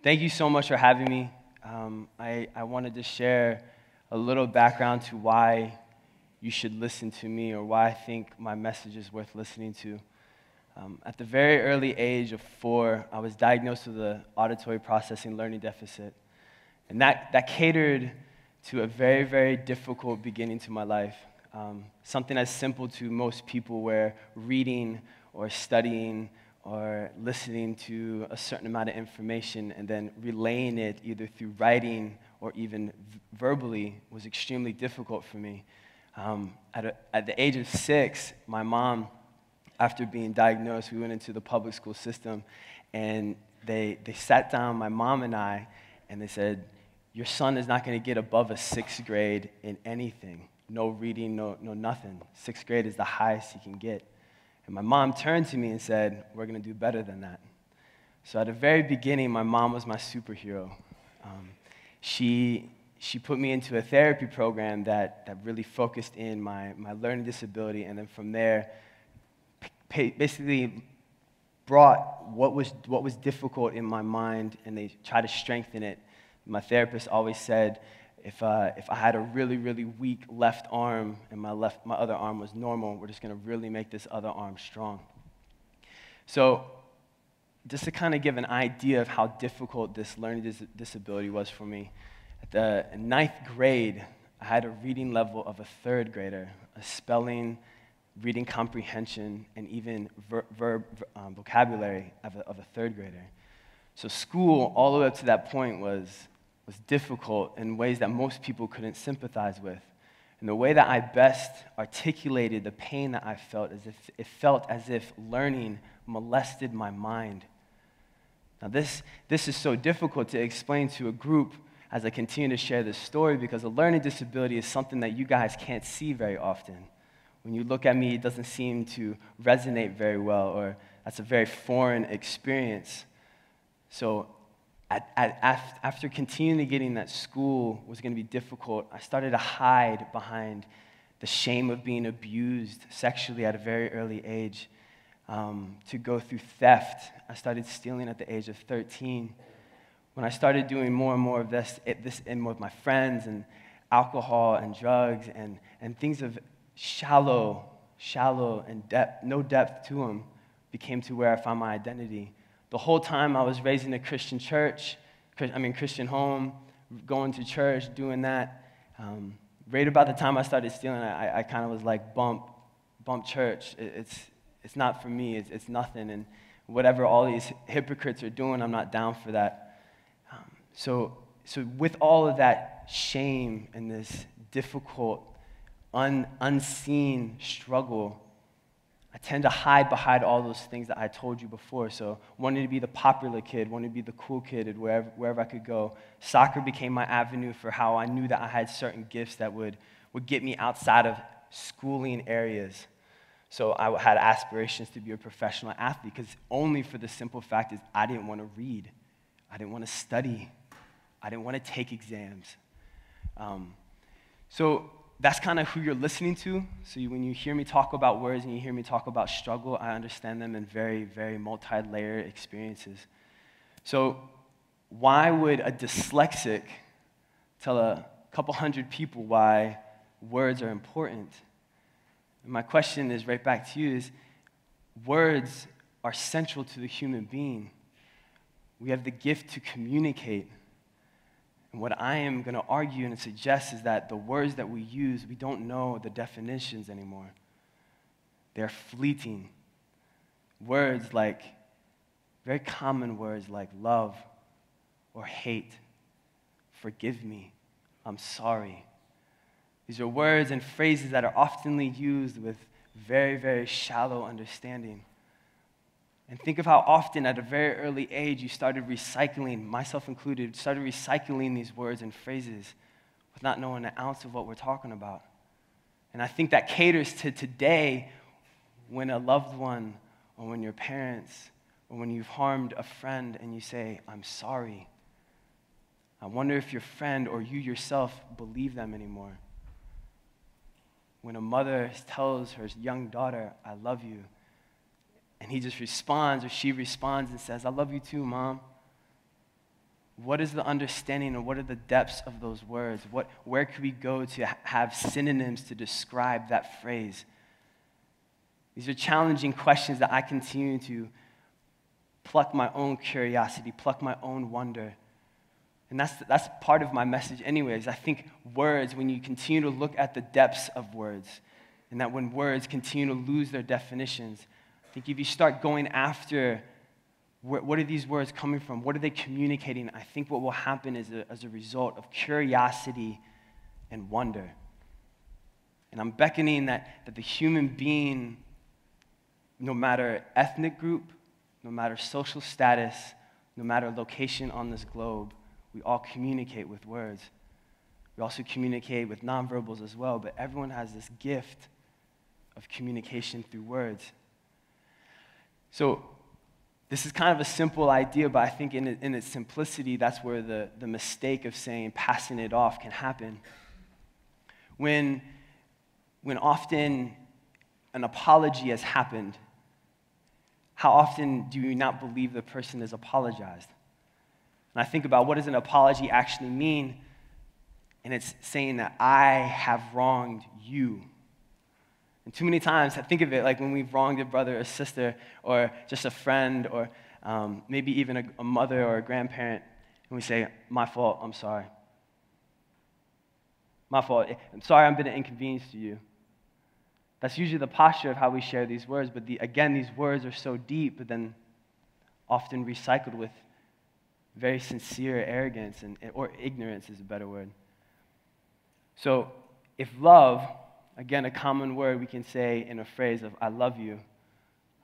Thank you so much for having me. I wanted to share a little background to why you should listen to me or why I think my message is worth listening to. At the very early age of 4, I was diagnosed with an auditory processing learning deficit. And that catered to a very, very difficult beginning to my life. Something as simple to most people where reading or studying or listening to a certain amount of information and then relaying it either through writing or even verbally was extremely difficult for me. At the age of 6, my mom, after being diagnosed, we went into the public school system, and they sat down, my mom and I, and they said, your son is not going to get above a 6th grade in anything. No reading, no nothing. 6th grade is the highest he can get. And my mom turned to me and said, we're going to do better than that. So at the very beginning, my mom was my superhero. She put me into a therapy program that really focused in my learning disability, and then from there, basically brought what was difficult in my mind, and they tried to strengthen it. My therapist always said, if I had a really, really weak left arm and my other arm was normal, we're just going to really make this other arm strong. So just to kind of give an idea of how difficult this learning disability was for me, at the 9th grade, I had a reading level of a 3rd grader, a spelling, reading comprehension, and even vocabulary of a 3rd grader. So school, all the way up to that point, was difficult in ways that most people couldn't sympathize with. And the way that I best articulated the pain that I felt is it felt as if learning molested my mind. Now this is so difficult to explain to a group as I continue to share this story, because a learning disability is something that you guys can't see very often. When you look at me, it doesn't seem to resonate very well, or that's a very foreign experience. So after continually getting that school was going to be difficult, I started to hide behind the shame of being abused sexually at a very early age, to go through theft. I started stealing at the age of 13. When I started doing more and more of this and with my friends, and alcohol and drugs and things of shallow and no depth to them, became to where I found my identity. The whole time I was raised in a Christian Christian home, going to church, doing that. Right about the time I started stealing, I kind of was like, bump church. It's not for me. It's nothing. And whatever all these hypocrites are doing, I'm not down for that. So with all of that shame and this difficult, unseen struggle, I tend to hide behind all those things that I told you before. So wanting to be the popular kid, wanting to be the cool kid and wherever I could go. Soccer became my avenue for how I knew that I had certain gifts that would get me outside of schooling areas. So I had aspirations to be a professional athlete, because only for the simple fact is I didn't want to read. I didn't want to study. I didn't want to take exams. So that's kind of who you're listening to. So when you hear me talk about words and you hear me talk about struggle, I understand them in very, very multi-layered experiences. So why would a dyslexic tell a couple hundred people why words are important? And my question is right back to you is, words are central to the human being. We have the gift to communicate. And what I am going to argue and suggest is that the words that we use, we don't know the definitions anymore. They're fleeting. Words like, very common words like love or hate, forgive me, I'm sorry. These are words and phrases that are oftenly used with very, very shallow understanding. And think of how often at a very early age you started recycling, myself included, started recycling these words and phrases with not knowing an ounce of what we're talking about. And I think that caters to today, when a loved one or when your parents or when you've harmed a friend and you say, I'm sorry. I wonder if your friend or you yourself believe them anymore. When a mother tells her young daughter, I love you, and he just responds or she responds and says, I love you too, Mom. What is the understanding and what are the depths of those words? Where could we go to have synonyms to describe that phrase? These are challenging questions that I continue to pluck my own curiosity, pluck my own wonder. And that's part of my message anyways. I think words, when you continue to look at the depths of words, and that when words continue to lose their definitions, I think if you start going after what are these words coming from, what are they communicating, I think what will happen is as a result of curiosity and wonder. And I'm beckoning that the human being, no matter ethnic group, no matter social status, no matter location on this globe, we all communicate with words. We also communicate with nonverbals as well, but everyone has this gift of communication through words. So this is kind of a simple idea, but I think in its simplicity, that's where the mistake of saying passing it off can happen. When often an apology has happened, how often do you not believe the person has apologized? And I think about what does an apology actually mean, and it's saying that I have wronged you. And too many times, I think of it like when we've wronged a brother or sister or just a friend or maybe even a mother or a grandparent, and we say, my fault, I'm sorry. My fault, I'm sorry I've been an inconvenience to you. That's usually the posture of how we share these words, but again, these words are so deep, but then often recycled with very sincere arrogance or ignorance is a better word. So if love, again, a common word we can say in a phrase of I love you,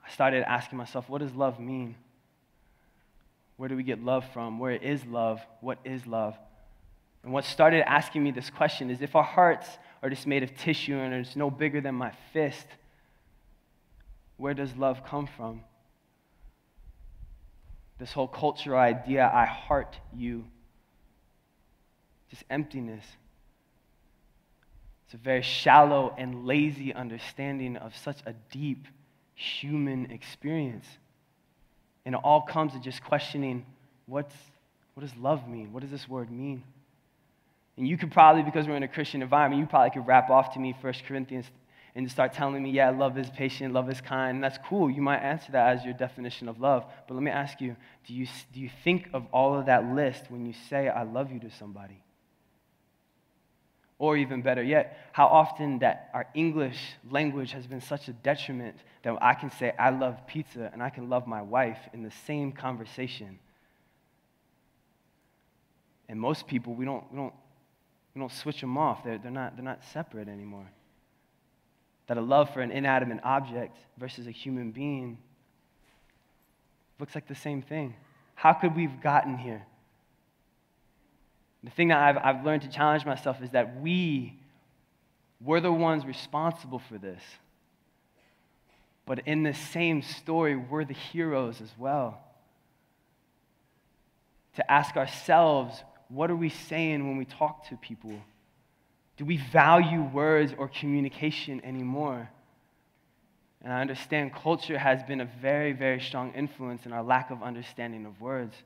I started asking myself, what does love mean? Where do we get love from? Where is love? What is love? And what started asking me this question is if our hearts are just made of tissue and it's no bigger than my fist, where does love come from? This whole cultural idea, I heart you, just emptiness. It's a very shallow and lazy understanding of such a deep human experience. And it all comes to just questioning, what does love mean? What does this word mean? And you could probably, because we're in a Christian environment, you probably could rap off to me 1 Corinthians and start telling me, yeah, love is patient, love is kind, and that's cool. You might answer that as your definition of love. But let me ask you, do you think of all of that list when you say, I love you to somebody? Or even better yet, how often that our English language has been such a detriment that I can say, I love pizza, and I can love my wife in the same conversation. And most people, we don't switch them off. They're not separate anymore. That a love for an inanimate object versus a human being looks like the same thing. How could we have gotten here? The thing that I've learned to challenge myself is that we're the ones responsible for this. But in the same story, we're the heroes as well. To ask ourselves, what are we saying when we talk to people? Do we value words or communication anymore? And I understand culture has been a very, very strong influence in our lack of understanding of words.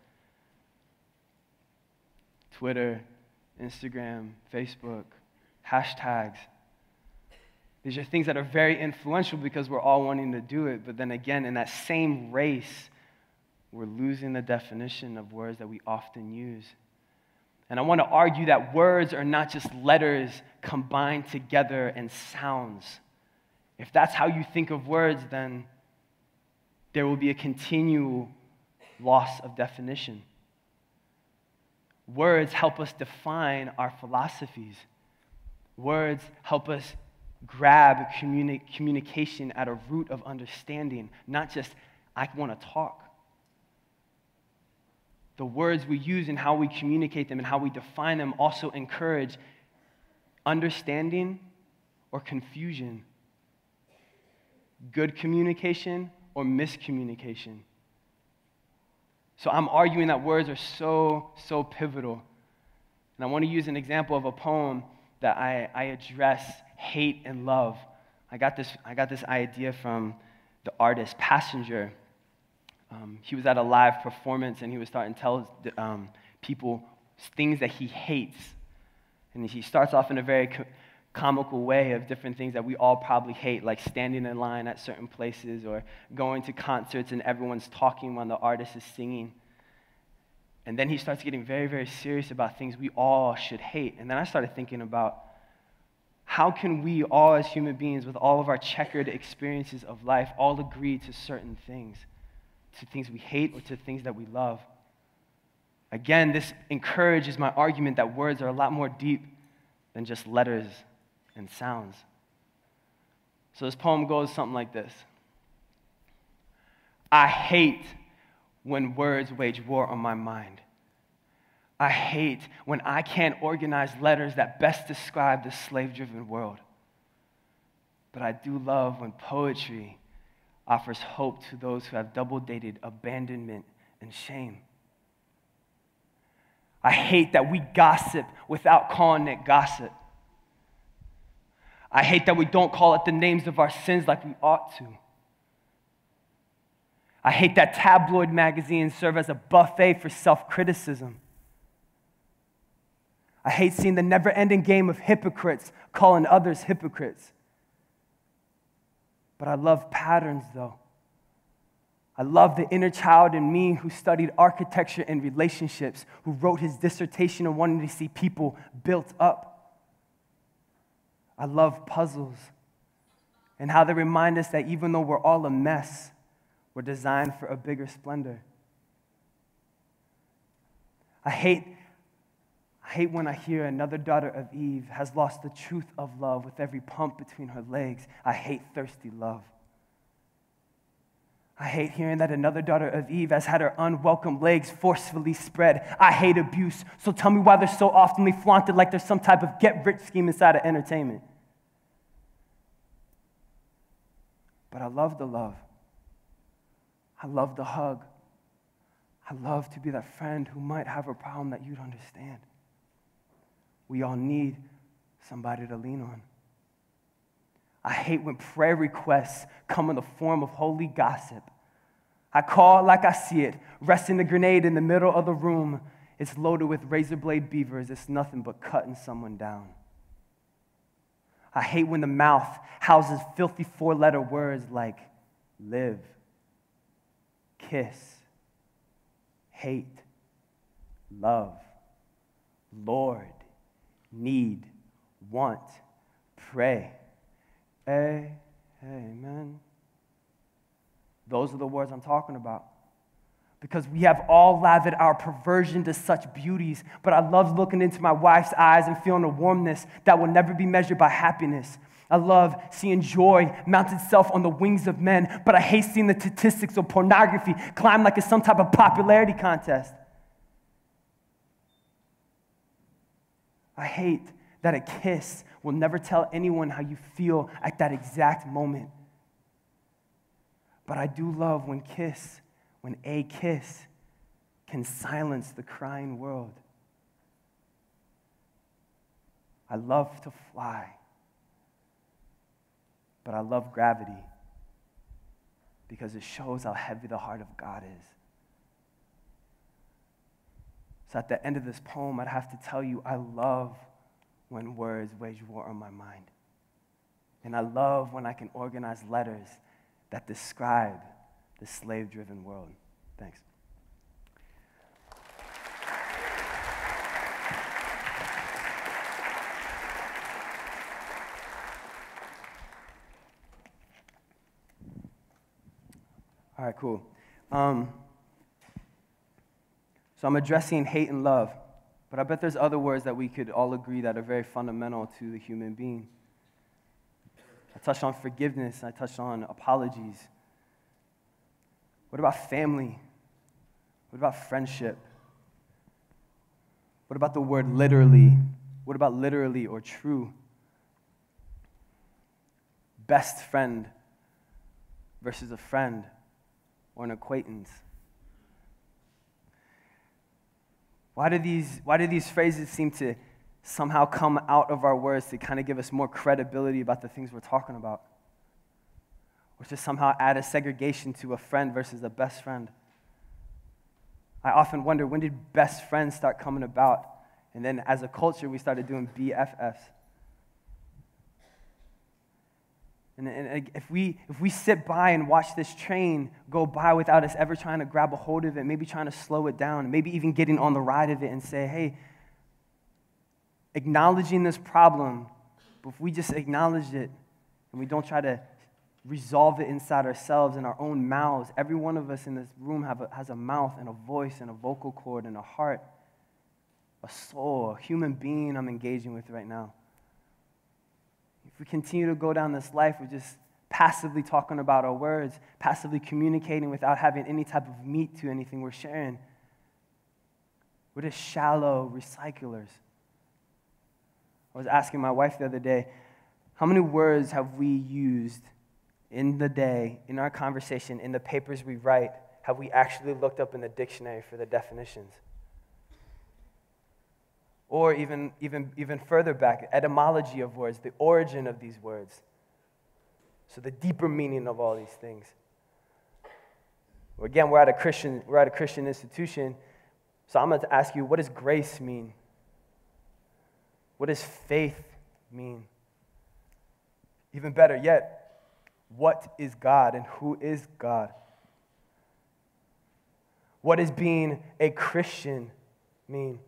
Twitter, Instagram, Facebook, hashtags. These are things that are very influential because we're all wanting to do it. But then again, in that same race, we're losing the definition of words that we often use. And I want to argue that words are not just letters combined together and sounds. If that's how you think of words, then there will be a continual loss of definition. Words help us define our philosophies. Words help us grab communication at a root of understanding, not just, I want to talk. The words we use and how we communicate them and how we define them also encourage understanding or confusion, good communication or miscommunication. So I'm arguing that words are so pivotal. And I want to use an example of a poem that I address hate and love. I got this idea from the artist Passenger. He was at a live performance and he was starting to tell people, things that he hates. And he starts off in a very comical way of different things that we all probably hate, like standing in line at certain places or going to concerts and everyone's talking when the artist is singing. And then he starts getting very, very serious about things we all should hate. And then I started thinking about how can we all as human beings with all of our checkered experiences of life all agree to certain things, to things we hate or to things that we love. Again, this encourages my argument that words are a lot more deep than just letters and sounds. So this poem goes something like this. I hate when words wage war on my mind. I hate when I can't organize letters that best describe this slave-driven world. But I do love when poetry offers hope to those who have double-dated abandonment and shame. I hate that we gossip without calling it gossip. I hate that we don't call it the names of our sins like we ought to. I hate that tabloid magazines serve as a buffet for self-criticism. I hate seeing the never-ending game of hypocrites calling others hypocrites. But I love patterns, though. I love the inner child in me who studied architecture and relationships, who wrote his dissertation and wanted to see people built up. I love puzzles and how they remind us that even though we're all a mess, we're designed for a bigger splendor. I hate when I hear another daughter of Eve has lost the truth of love with every pump between her legs. I hate thirsty love. I hate hearing that another daughter of Eve has had her unwelcome legs forcefully spread. I hate abuse, so tell me why they're so oftenly flaunted like there's some type of get-rich scheme inside of entertainment. But I love the love. I love the hug. I love to be that friend who might have a problem that you'd understand. We all need somebody to lean on. I hate when prayer requests come in the form of holy gossip. I call it like I see it, resting a grenade in the middle of the room. It's loaded with razor blade beavers. It's nothing but cutting someone down. I hate when the mouth houses filthy four-letter words like live, kiss, hate, love, Lord, need, want, pray. Amen. Those are the words I'm talking about. Because we have all lathered our perversion to such beauties, but I love looking into my wife's eyes and feeling a warmness that will never be measured by happiness. I love seeing joy mount itself on the wings of men, but I hate seeing the statistics of pornography climb like it's some type of popularity contest. I hate that a kiss will never tell anyone how you feel at that exact moment. But I do love when a kiss can silence the crying world. I love to fly, but I love gravity because it shows how heavy the heart of God is. So at the end of this poem, I'd have to tell you, I love when words wage war on my mind. And I love when I can organize letters that describe the slave-driven world. Thanks. All right, cool. So I'm addressing hate and love, but I bet there's other words that we could all agree that are very fundamental to the human being. I touched on forgiveness. I touched on apologies. What about family? What about friendship? What about the word literally? What about literally or true? Best friend versus a friend or an acquaintance. Why do these phrases seem to somehow come out of our words to kind of give us more credibility about the things we're talking about? Or to somehow add a segregation to a friend versus a best friend? I often wonder, when did best friends start coming about? And then as a culture, we started doing BFFs. And if we sit by and watch this train go by without us ever trying to grab a hold of it, maybe trying to slow it down, maybe even getting on the ride of it and say, hey, acknowledging this problem, but if we just acknowledge it and we don't try to resolve it inside ourselves in our own mouths, every one of us in this room has a mouth and a voice and a vocal cord and a heart, a soul, a human being I'm engaging with right now. If we continue to go down this life, we're just passively talking about our words, passively communicating without having any type of meat to anything we're sharing. We're just shallow recyclers. I was asking my wife the other day, how many words have we used in the day, in our conversation, in the papers we write, have we actually looked up in the dictionary for the definitions? Or even further back, etymology of words, the origin of these words. So the deeper meaning of all these things. Well, again, we're at a Christian institution, so I'm going to ask you, what does grace mean? What does faith mean? Even better yet, what is God and who is God? What does being a Christian mean?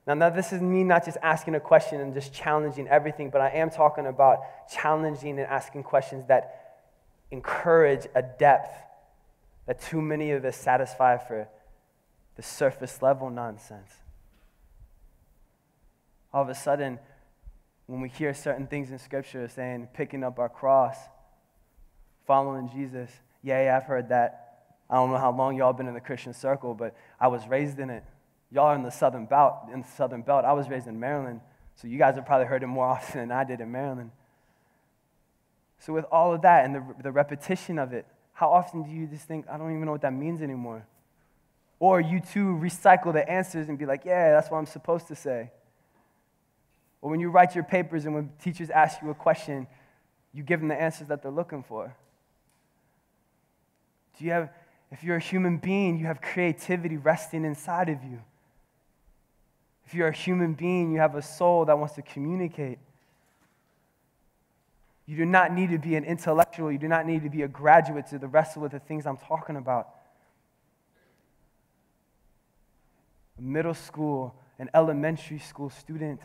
Now, this is me not just asking a question and just challenging everything, but I am talking about challenging and asking questions that encourage a depth that too many of us satisfy for the surface level nonsense. All of a sudden, when we hear certain things in Scripture saying, picking up our cross, following Jesus, yeah, I've heard that. I don't know how long y'all been in the Christian circle, but I was raised in it. Y'all are in the Southern Belt. I was raised in Maryland, so you guys have probably heard it more often than I did in Maryland. So with all of that and the repetition of it, how often do you just think, I don't even know what that means anymore? Or you too recycle the answers and be like, yeah, that's what I'm supposed to say. Or when you write your papers and when teachers ask you a question, you give them the answers that they're looking for. If you're a human being, you have creativity resting inside of you. If you're a human being, you have a soul that wants to communicate. You do not need to be an intellectual. You do not need to be a graduate to wrestle with the things I'm talking about. A middle school, an elementary school student,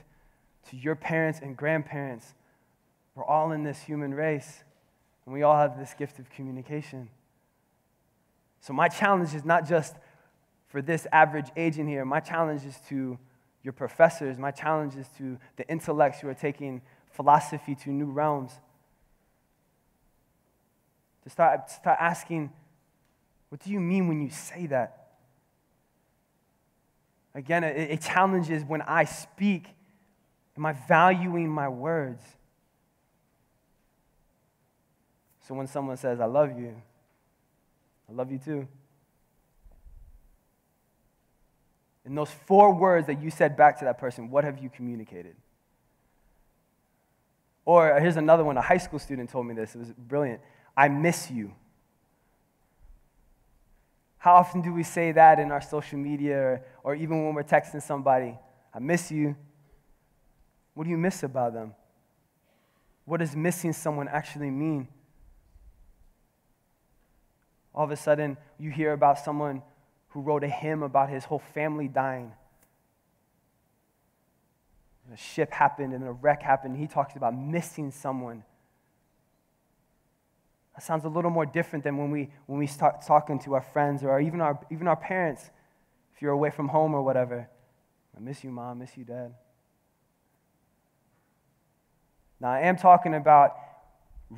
to your parents and grandparents, we're all in this human race, and we all have this gift of communication. So my challenge is not just for this average age in here. My challenge is to your professors. My challenge is to the intellects who are taking philosophy to new realms. To start asking, what do you mean when you say that? Again, a challenge is when I speak, am I valuing my words? So when someone says, I love you too. In those 4 words that you said back to that person, what have you communicated? Or here's another one. A high school student told me this. It was brilliant. I miss you. How often do we say that in our social media or even when we're texting somebody? I miss you. What do you miss about them? What does missing someone actually mean? All of a sudden, you hear about someone who wrote a hymn about his whole family dying. A ship happened and a wreck happened. He talks about missing someone. That sounds a little more different than when we start talking to our friends or even our parents. If you're away from home or whatever, I miss you, Mom. I miss you, Dad. Now, I am talking about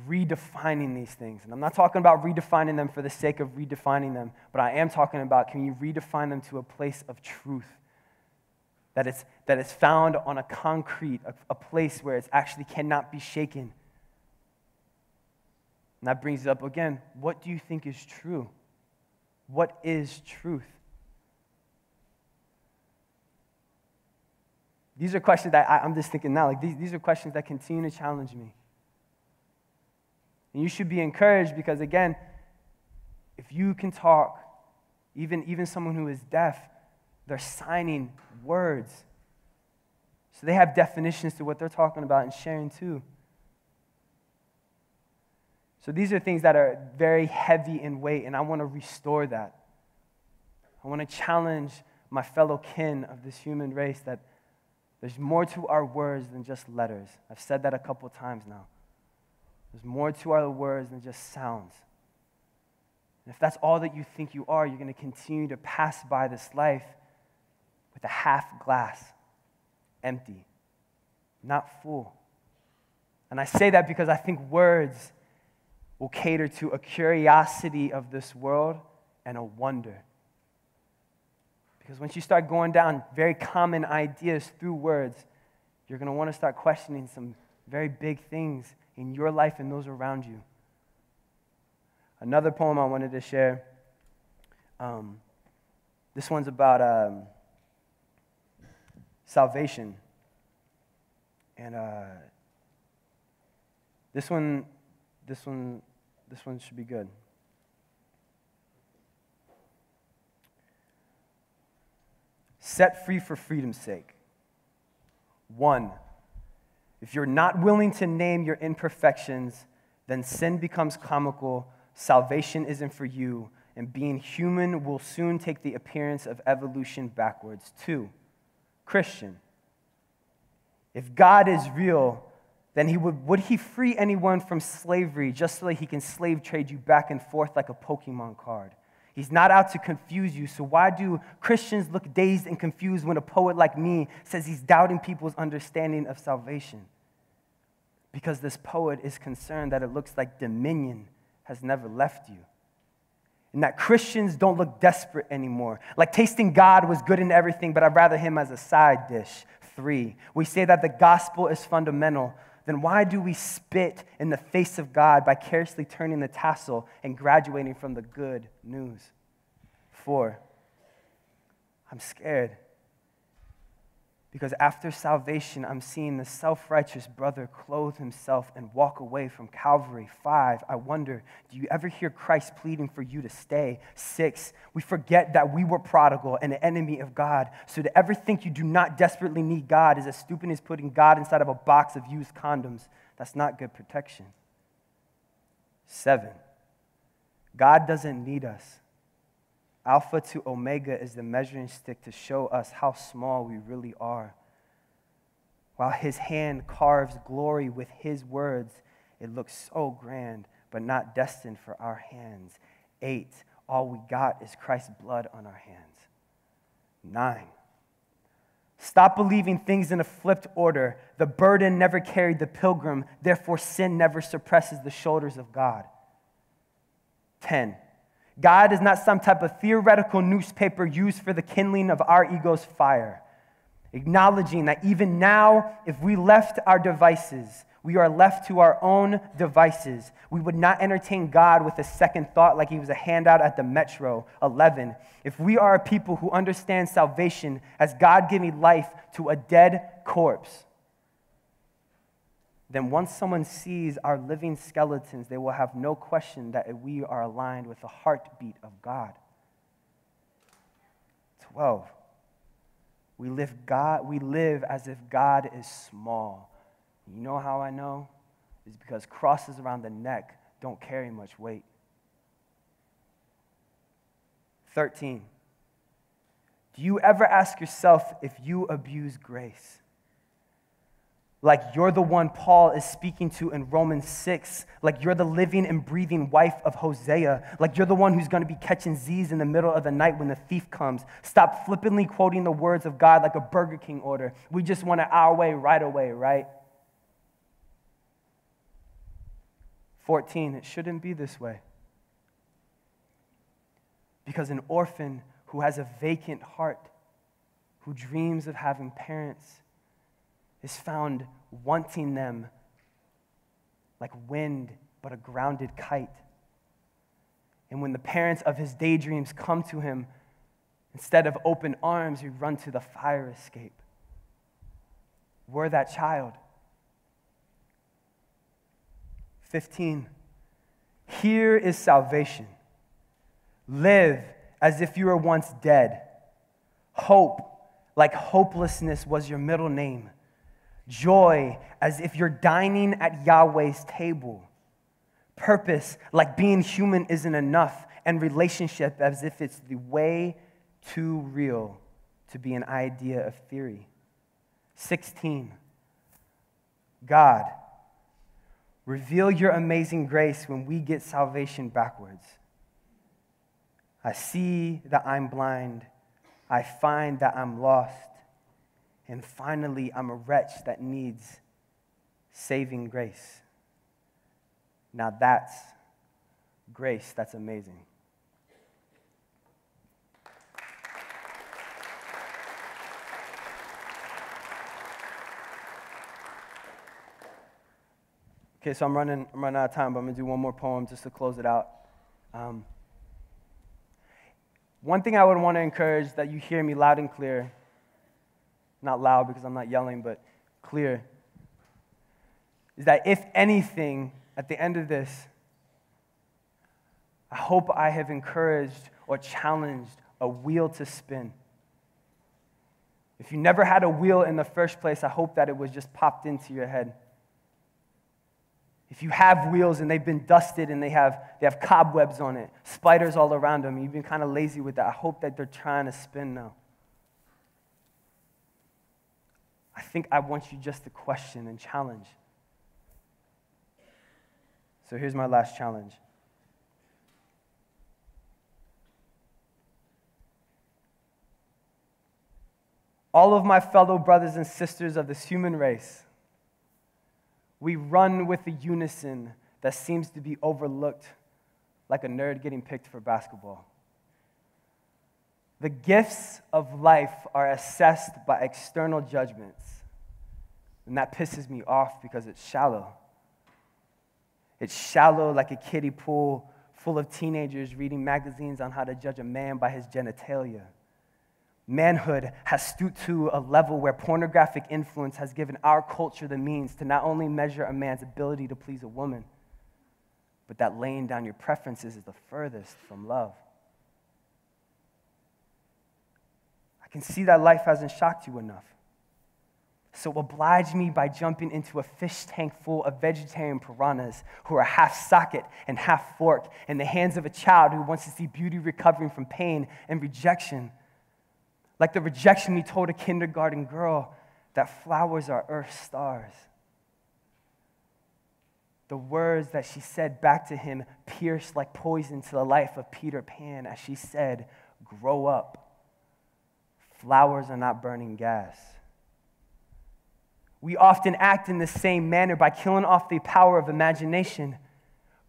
redefining these things. And I'm not talking about redefining them for the sake of redefining them, but I am talking about, can you redefine them to a place of truth? That it's found on a concrete, a place where it actually cannot be shaken. And that brings up again, what do you think is true? What is truth? These are questions that I'm just thinking now, like these are questions that continue to challenge me. And you should be encouraged because, again, if you can talk Even someone who is deaf, they're signing words. So they have definitions to what they're talking about and sharing too. So these are things that are very heavy in weight, and I want to restore that. I want to challenge my fellow kin of this human race that there's more to our words than just letters. I've said that a couple times now. There's more to our words than just sounds. And if that's all that you think you are, you're going to continue to pass by this life with a half glass, empty, not full. And I say that because I think words will cater to a curiosity of this world and a wonder. Because once you start going down very common ideas through words, you're going to want to start questioning some very big things in your life and those around you. Another poem I wanted to share, this one's about salvation. And this one should be good. Set free for freedom's sake. 1, if you're not willing to name your imperfections, then sin becomes comical, salvation isn't for you, and being human will soon take the appearance of evolution backwards. 2, Christian, if God is real, then would he free anyone from slavery just so that he can slave trade you back and forth like a Pokemon card? He's not out to confuse you, so why do Christians look dazed and confused when a poet like me says he's doubting people's understanding of salvation? Because this poet is concerned that it looks like dominion has never left you. And that Christians don't look desperate anymore. Like tasting God was good in everything, but I'd rather him as a side dish. 3, we say that the gospel is fundamental. Then why do we spit in the face of God by carelessly turning the tassel and graduating from the good news? 4, I'm scared. Because after salvation, I'm seeing the self-righteous brother clothe himself and walk away from Calvary. 5, I wonder, do you ever hear Christ pleading for you to stay? 6, we forget that we were prodigal and an enemy of God. So to ever think you do not desperately need God is as stupid as putting God inside of a box of used condoms. That's not good protection. 7, God doesn't need us. Alpha to Omega is the measuring stick to show us how small we really are. While his hand carves glory with his words, it looks so grand, but not destined for our hands. 8, all we got is Christ's blood on our hands. 9, stop believing things in a flipped order. The burden never carried the pilgrim, therefore sin never suppresses the shoulders of God. 10, God is not some type of theoretical newspaper used for the kindling of our ego's fire. Acknowledging that even now, if we left our devices, we are left to our own devices. We would not entertain God with a second thought like he was a handout at the Metro. 11, if we are a people who understand salvation as God giving life to a dead corpse, then once someone sees our living skeletons, they will have no question that we are aligned with the heartbeat of God. 12, we live as if God is small. You know how I know? It's because crosses around the neck don't carry much weight. 13, do you ever ask yourself if you abuse grace? Like you're the one Paul is speaking to in Romans 6. Like you're the living and breathing wife of Hosea. Like you're the one who's going to be catching Z's in the middle of the night when the thief comes. Stop flippantly quoting the words of God like a Burger King order. We just want it our way, right away, right? 14, it shouldn't be this way. Because an orphan who has a vacant heart, who dreams of having parents, is found wanting them like wind but a grounded kite. And when the parents of his daydreams come to him, instead of open arms, we run to the fire escape. We're that child. 15, here is salvation. Live as if you were once dead. Hope, like hopelessness, was your middle name. Joy, as if you're dining at Yahweh's table. Purpose, like being human isn't enough. And relationship, as if it's the way too real to be an idea of theory. 16, God, reveal your amazing grace when we get salvation backwards. I see that I'm blind. I find that I'm lost. And finally, I'm a wretch that needs saving grace. Now that's grace that's amazing. Okay, so I'm running out of time, but I'm going to do one more poem just to close it out. One thing I would want to encourage that you hear me loud and clear, not loud because I'm not yelling, but clear, is that if anything, at the end of this, I hope I have encouraged or challenged a wheel to spin. If you never had a wheel in the first place, I hope that it was just popped into your head. If you have wheels and they've been dusted and they have cobwebs on it, spiders all around them, you've been kind of lazy with that, I hope that they're trying to spin now. I think I want you just to question and challenge. So here's my last challenge. All of my fellow brothers and sisters of this human race, we run with a unison that seems to be overlooked, like a nerd getting picked for basketball. The gifts of life are assessed by external judgments, and that pisses me off because it's shallow. It's shallow like a kiddie pool full of teenagers reading magazines on how to judge a man by his genitalia. Manhood has stooped to a level where pornographic influence has given our culture the means to not only measure a man's ability to please a woman, but that laying down your preferences is the furthest from love. I can see that life hasn't shocked you enough. So oblige me by jumping into a fish tank full of vegetarian piranhas who are half socket and half fork in the hands of a child who wants to see beauty recovering from pain and rejection. Like the rejection we told a kindergarten girl that flowers are Earth's stars. The words that she said back to him pierced like poison to the life of Peter Pan as she said, "Grow up. Flowers are not burning gas." We often act in the same manner by killing off the power of imagination.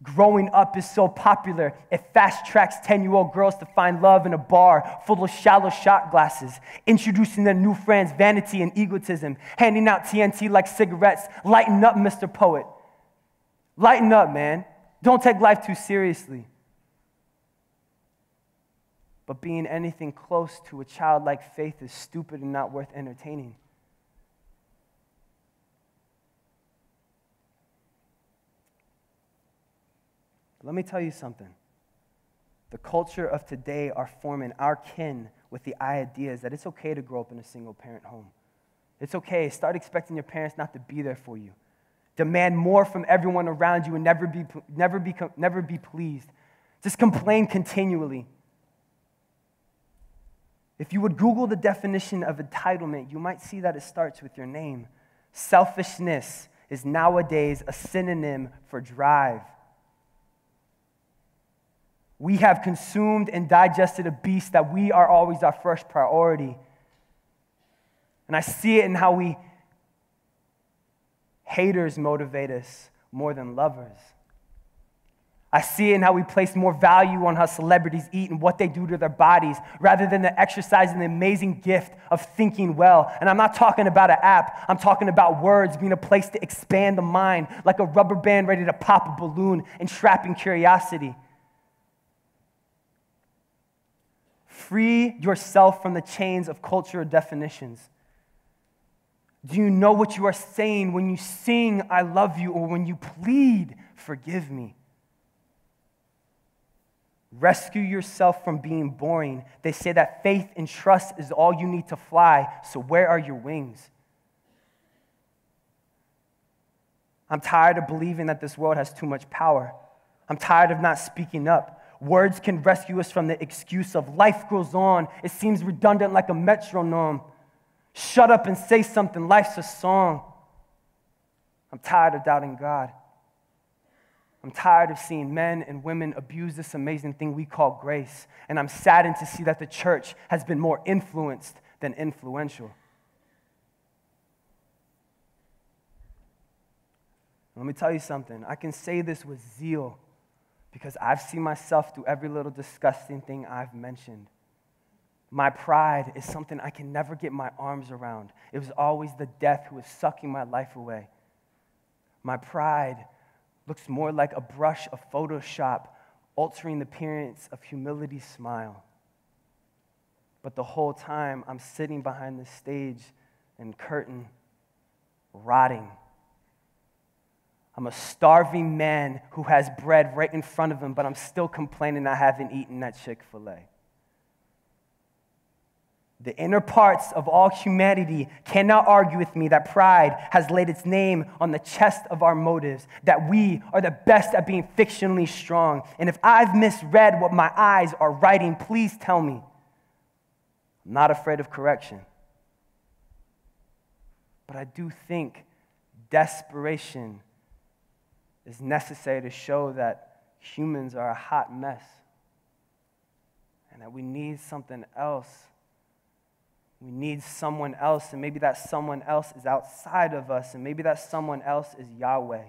Growing up is so popular, it fast-tracks 10-year-old girls to find love in a bar full of shallow shot glasses, introducing their new friends vanity and egotism, handing out TNT like cigarettes. Lighten up, Mr. Poet. Lighten up, man. Don't take life too seriously. But being anything close to a childlike faith is stupid and not worth entertaining. Let me tell you something. The culture of today are forming our kin with the ideas that it's okay to grow up in a single-parent home. It's okay. Start expecting your parents not to be there for you. Demand more from everyone around you and never be pleased. Just complain continually. If you would Google the definition of entitlement, you might see that it starts with your name. Selfishness is nowadays a synonym for drive. We have consumed and digested a beast that we are always our first priority. And I see it in how haters motivate us more than lovers. I see it in how we place more value on how celebrities eat and what they do to their bodies rather than the exercising the amazing gift of thinking well. And I'm not talking about an app. I'm talking about words being a place to expand the mind like a rubber band ready to pop a balloon, entrapping curiosity. Free yourself from the chains of cultural definitions. Do you know what you are saying when you sing, "I love you," or when you plead, "Forgive me"? Rescue yourself from being boring. They say that faith and trust is all you need to fly, so where are your wings? I'm tired of believing that this world has too much power. I'm tired of not speaking up. Words can rescue us from the excuse of life goes on. It seems redundant like a metronome. Shut up and say something. Life's a song. I'm tired of doubting God. I'm tired of seeing men and women abuse this amazing thing we call grace. And I'm saddened to see that the church has been more influenced than influential. Let me tell you something. I can say this with zeal because I've seen myself through every little disgusting thing I've mentioned. My pride is something I can never get my arms around. It was always the death who was sucking my life away. My pride looks more like a brush of Photoshop altering the appearance of humility's smile. But the whole time, I'm sitting behind the stage and curtain, rotting. I'm a starving man who has bread right in front of him, but I'm still complaining I haven't eaten that Chick-fil-A. The inner parts of all humanity cannot argue with me that pride has laid its name on the chest of our motives, that we are the best at being fictionally strong. And if I've misread what my eyes are writing, please tell me. I'm not afraid of correction. But I do think desperation is necessary to show that humans are a hot mess and that we need something else. We need someone else, and maybe that someone else is outside of us, and maybe that someone else is Yahweh.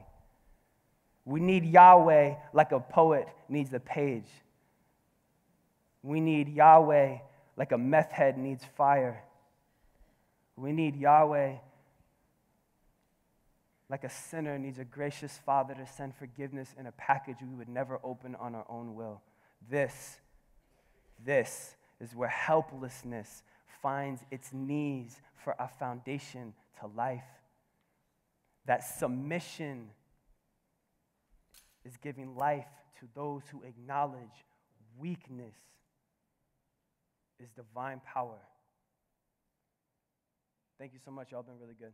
We need Yahweh like a poet needs a page. We need Yahweh like a meth head needs fire. We need Yahweh like a sinner needs a gracious Father to send forgiveness in a package we would never open on our own will. This is where helplessness finds its knees for a foundation to life. That submission is giving life to those who acknowledge weakness is divine power. Thank you so much. Y'all been really good.